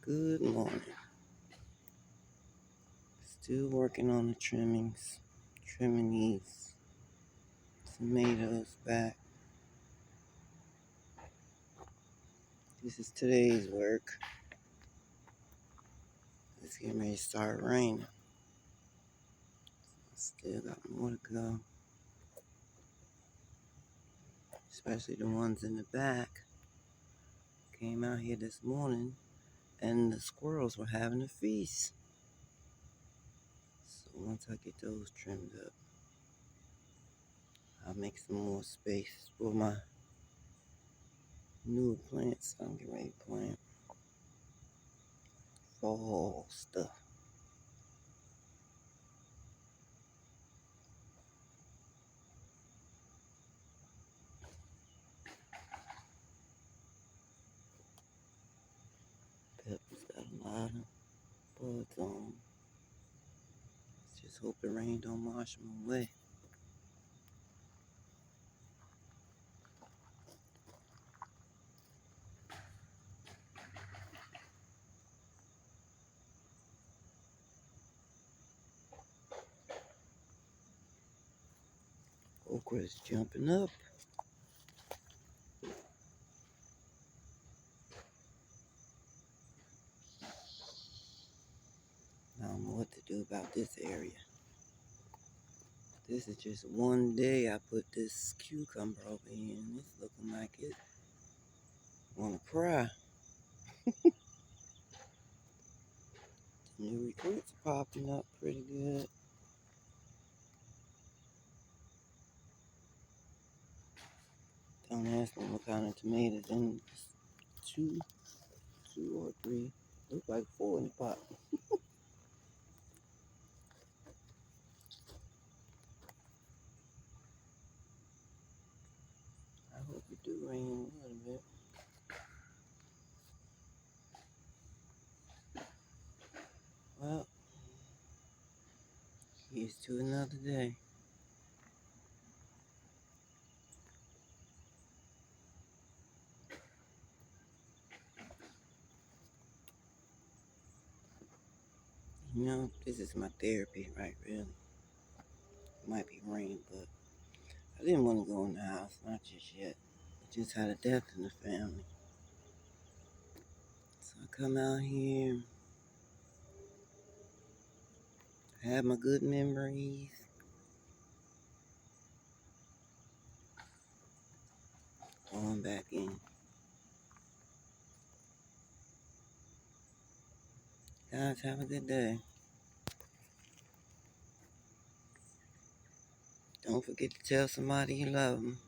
Good morning. Still working on the trimmings. Trimming these tomatoes back. This is today's work. It's getting ready to start raining. Still got more to go. Especially the ones in the back. Came out here this morning and the squirrels were having a feast. So once I get those trimmed up, I'll make some more space for my newer plants I'm getting ready to plant. Fall stuff. Pepper's got a lot of bugs on 'em. Just hope the rain don't wash them away. Okra's jumping up. I don't know what to do about this area. This is just one day I put this cucumber over here and it's looking like it wanna cry. The new recruits are popping up pretty good. Don't ask me what kind of tomatoes in two or three. Look like 4 in the pot. I hope it do rain a little bit. Well, here's to another day. You know, this is my therapy, right? Really. It might be rain, but I didn't want to go in the house, not just yet. I just had a death in the family. So I come out here, have my good memories. Going back in. Guys, have a good day. Don't forget to tell somebody you love them.